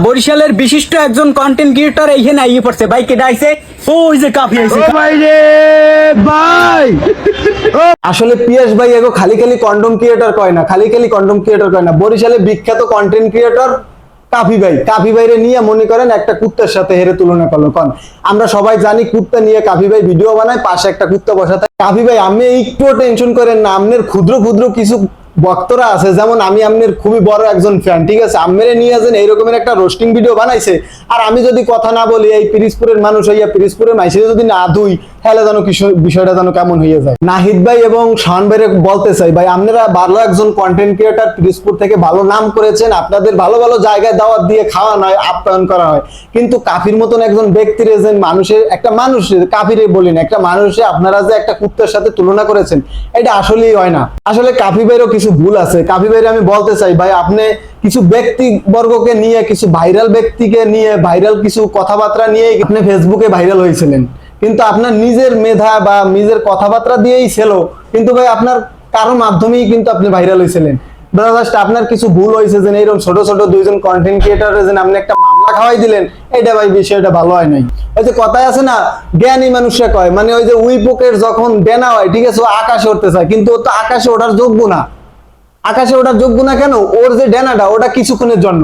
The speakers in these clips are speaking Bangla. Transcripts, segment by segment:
বরিশালের বিশিষ্ট একজন কন্টেন্ট ক্রিয়েটর এইখানে আইয়ে পড়ছে। ভাই কেডা আইছে? ওই যে কাফি আইছে। ভাই রে ভাই আসলে পিয়াস ভাই এগো খালি খালি কন্ডম ক্রিয়েটর কয় না, খালি খালি কন্ডম ক্রিয়েটর কয় না, বরিশালে বিখ্যাত কন্টেন্ট ক্রিয়েটর কাফি ভাইরে নিয়ে মনে করেন একটা কুত্তার সাথে হেরে তুলনা করলো। কন আমরা সবাই জানি কুত্তা নিয়ে কাফি ভাই ভিডিও বানায়, পাশে একটা কুত্তা বসা থাকে। কাফি ভাই আপনি একটু টেনশন করেন না, আপনার ক্ষুদ্র ক্ষুদ্র কিছু বক্তরা আছে, যেমন আমি আপনার খুবই বড় একজন ফ্যান, ঠিক আছে? আপনারে নিয়ে আসেন এইরকমের একটা রোস্টিং ভিডিও বানাইছে, আর আমি যদি কথা না বলি, এই পিরিজপুরের মানুষ হইয়া পিরিজপুরের মাইসে যদি না ধুই, তাহলে যেন কিছু বিষয়টা যেন কেমন হয়ে যায়। নাহিদ ভাই এবং শাওন ভাইরে বলতে চাই, ভাই আপনারা ভালো একজন কন্টেন্ট ক্রিয়েটর, পিরিজপুর থেকে ভালো নাম করেছেন, আপনাদের ভালো ভালো জায়গায় দাওয়াত দিয়ে খাওয়া নয়, আপ্যায়ন করা হয়, কিন্তু কাফির মতন একজন ব্যক্তির যে মানুষের একটা মানুষ, কাফিরে বলি না, একটা মানুষে আপনারা যে একটা কুত্তার সাথে তুলনা করেছেন, এটা আসলেই হয় না। আসলে কাফি ভাইরও কিছু ভুল আছে। কাফি ভাইরে আমি বলতে চাই, ভাই আপনি কিছু ব্যক্তিবর্গকে নিয়ে, কিছু ভাইরাল ব্যক্তিকে নিয়ে, ভাইরাল কিছু কথাবার্তা নিয়ে আপনি ফেসবুকে ভাইরাল হয়েছিলেন, কিন্তু আপনার নিজের মেধা বা নিজের কথাবার্তা দিয়েই ছিল, কিন্তু ভাই আপনার কারো মাধ্যমেই কিন্তু আপনি ভাইরাল হয়েছিলেন। জাস্ট আপনার কিছু ভুল হয়েছে, যে এইরকম ছোট ছোট দুইজন কন্টেন্ট ক্রিয়েটরের যে আপনি একটা মামলা খাওয়াই দিলেন, এটা ভাই বিষয়টা ভালো হয় নাই। ওই যে কথায় আছে না, জ্ঞানী মানুষরা কয়, মানে ওই যে উইপোকের যখন ডেনা হয়, ঠিক আছে, ও আকাশে উঠতে চায়, কিন্তু ও তো আকাশে ওঠার যোগ্য না। আকাশে ওঠার যোগ্য না কেন? ওর যে ডেনাটা, ওটা কিছুক্ষণের জন্য,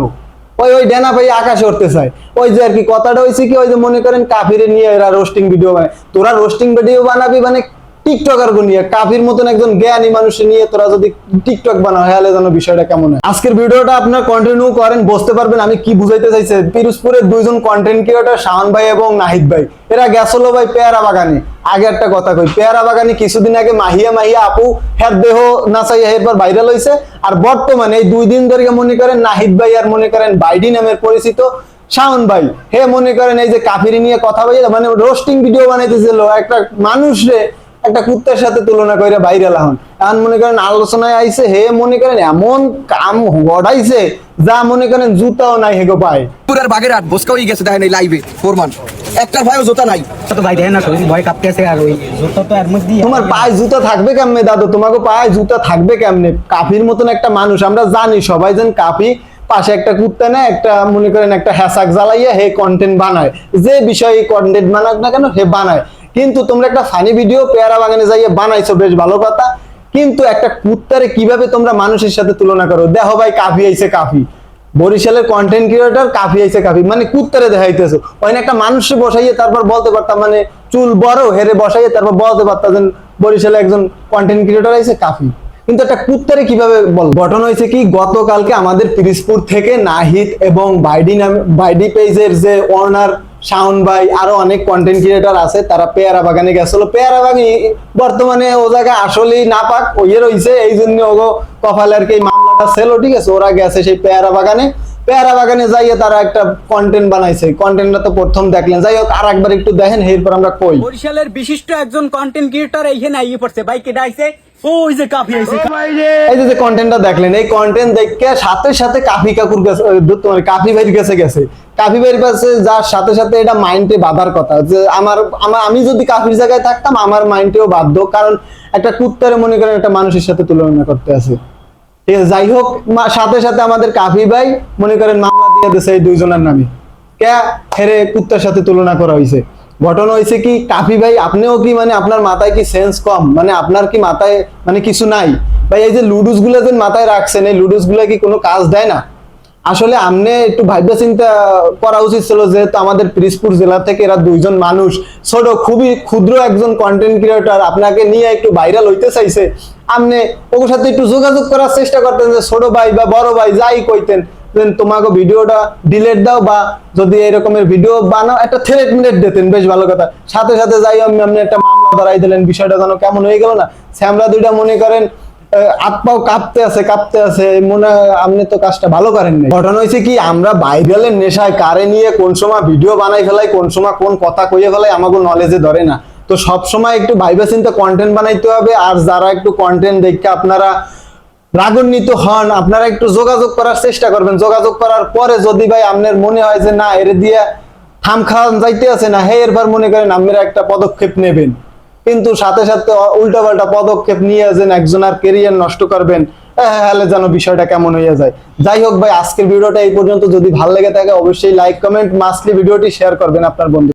ওই ডেনা ভাই আকাশে উঠতে চায়। ওই যে আর কি কথাটা হয়েছে কি, ওই যে মনে করেন কাফিরে নিয়ে এরা রোস্টিং ভিডিও বানায়, তোরা রোস্টিং ভিডিও বানাবি মানে টিকটকার নিয়ে, কাফির মতন একজন জ্ঞানী মানুষ নিয়ে তোরা যদি টিকটক বানাও, হলে যেন বিষয়টা কেমন হয়। আজকের ভিডিওটা আপনার কন্টিনিউ করেন, বুঝতে পারবেন আমি কি বুঝাইতে চাইছে। পিরোজপুরের দুইজন কন্টেন্ট ক্রিয়েটর শাওন ভাই এবং নাহিদ ভাই, এরা গেছিল ভাই পেয়ারা বাগানে। আগে একটা কথা কই, পেয়ারা বাগানে কিছুদিন আগে মাহিয়া আপু হ্যাঁ দেহ নাচাইয়া এরপর ভাইরাল হয়েছে, আর বর্তমানে এই 2 দিন ধরে মনে করেন নাহিদ ভাই আর মনে করেন বাইডি নামের পরিচিত শাওন ভাই, হে মনে করেন এই যে কাফিরি নিয়ে কথা বলে, মানে রোস্টিং ভিডিও বানাইতেছিল, একটা মানুষরে একটা কুত্তার সাথে তুলনা করে ভাইরাল হন। এখন মনে করেন আলোচনায় আইছে, হে মনে করেন এমন কাম গড়াইছে, যা মনে করেন জুতাও নাই হেগো পায়। পুরার বাগেরহাট বসকা হয়ে গেছে, দেখেন এই লাইভে ফোরমান একটা ভাইও জুতা নাই। তো ভাই দেখেন না, শরীর ভয় কাঁপতেছে, আর ওই জুতা তো এর মধ্যে তোমার পায়ে জুতা থাকবে কেমনে দাদু? তোমাকে পায়ে জুতা থাকবে কেমনে? কাফির মতন একটা মানুষ, আমরা জানি সবাই যেন কাফি, পাশে একটা কুত্তা নেয়, একটা মনে করেন একটা হ্যাসাক জ্বালাইয়া হে কন্টেন্ট বানায়, যে বিষয়ে কন্টেন্ট বানাক না কেন হে বানায়। কিন্তু তোমরা একটা ফানি ভিডিও পেয়ারা বাগানে যাইয়ে বানাইছো, বেশ ভালো কথা, কিন্তু একটা কুত্তারে কিভাবে তোমরা মানুষের সাথে তুলনা করো? দেখো ভাই, কাফি আইছে কাফি, বরিশালের কন্টেন্ট ক্রিয়েটর কাফি আইছে কাফি, মানে কুত্তারে দেখাইতেছো। ওই একটা মানুষে বসাইয়ে তারপর বলতে পারতাম, মানে চুল বড় হেরে বসাইয়ে তারপর বলতে পারতাম বরিশালে একজন কন্টেন্ট ক্রিয়েটর আইছে কাফি, কিন্তু একটা কুত্তারে কিভাবে বল? ঘটনা হয়েছে কি, গতকালকে আমাদের পিরিজপুর থেকে নাহিদ এবং বাইডি পেজের যে ওনার শাওন ভাই, আরো অনেক কন্টেন্ট ক্রিয়েটর আছে, তারা পেয়ারা বাগানে গেছিল। পেয়ারা বাগানে বর্তমানে ও জায়গায় আসলেই না পাক ওইয়ে রয়েছে, এই জন্য ওগো কপালে আর কি মামলাটা ছিল, ঠিক আছে? ওরা গেছে সেই পেয়ারা বাগানে যাইয়ে তারা একটা কন্টেন্ট বানাইছে। কন্টেন্টটা তো প্রথম দেখলেন, যাই হোক আর একবার একটু দেখেন, এরপর আমরা কই। বরিশালের বিশিষ্ট একজন কন্টেন্ট ক্রিয়েটর এইখানে আইয়ে পড়ছে। ভাই কেডা আইছে? ওই যে কাফি আইছে। এই যে কন্টেন্টটা দেখলেন, এই কন্টেন্ট দেখে সাথে সাথে কাফি কাকুর কাছে, তোমার কাফি ভাইয়ের কাছে গেছে। কাফি ভাইয়ের কাছে যার সাথে সাথে এটা মাইন্ডে বাঁধার কথা, যে আমি যদি কাফির জায়গায় থাকতাম, আমার মাইন্ডেও বাধ্য, কারণ একটা কুত্তারে মনে করেন একটা মানুষের সাথে তুলনা করতে আছে, ঠিক আছে? যাই হোক, সাথে সাথে আমাদের কাফি ভাই মনে করেন মামলা দিয়ে দিয়েছে এই দুইজনের নামে, কে হেরে কুত্তার সাথে তুলনা করা হয়েছে। ঘটনা হয়েছে কি, কাফি ভাই আপনিও কি, মানে আপনার মাথায় কি সেন্স কম? মানে আপনার কি মাথায় মানে কিছু নাই ভাই? এই যে লুডুস গুলো যে মাথায় রাখছেন, এই লুডুস গুলো কি কোনো কাজ দেয় না? আসলে আমনে একটু ভাবনা চিন্তা করা উচিত ছিল, যেহেতু আমাদের পিরিজপুর জেলা থেকে এরা দুইজন মানুষ, ছোট খুবই ক্ষুদ্র একজন কন্টেন্ট ক্রিয়েটর, আপনাকে নিয়ে একটু ভাইরাল হইতে চাইছে, আপনি ওর সাথে একটু যোগাযোগ করার চেষ্টা করতেন, যে ছোট ভাই বা বড় ভাই যাই কইতেন, তোমাকে ভিডিওটা ডিলেট দাও, বা যদি এরকমের ভিডিও বানাও একটা থ্রেট মিনেট দিতেন, বেশ ভালো কথা। সাথে সাথে যাই আপনি একটা মামলা দাঁড়াই দিলেন, বিষয়টা যেন কেমন হয়ে গেল না? স্যামরা দুইটা মনে করেন হাত পাও কাঁপতে আছে, মনে হয় আপনি তো কাজটা ভালো করেন না। ঘটনা হয়েছে কি, আমরা ভাইরালের নেশায় কারে নিয়ে কোন সময় ভিডিও বানাই ফেলাই, কোন সময় কোন কথা কইয়ে ফেলাই, আমাকে নলেজে ধরে না। তো সব সময় একটু ভাইবা চিন্তা কন্টেন্ট বানাইতে হবে। আর যারা একটু কন্টেন্ট দেখে আপনারা রাগান্বিত হন, আপনারা একটু যোগাযোগ করার চেষ্টা করবেন। যোগাযোগ করার পরে যদি ভাই আপনার মনে হয় যে না, এর দিয়ে থাম খাওয়ান যাইতে আছে না, হে এরপর মনে করেন আপনারা একটা পদক্ষেপ নেবেন, কিন্তু সাথে সাথে উল্টাপাল্টা পদক্ষেপ নিয়ে যেন একজনের ক্যারিয়ার নষ্ট করবেন, তাহলে যেন বিষয়টা কেমন হয়ে যায়। যাই হোক ভাই, আজকের ভিডিওটা এই পর্যন্ত। যদি ভালো লেগে থাকে অবশ্যই লাইক কমেন্ট মাস্টলি ভিডিওটি শেয়ার করবেন আপনার বন্ধু।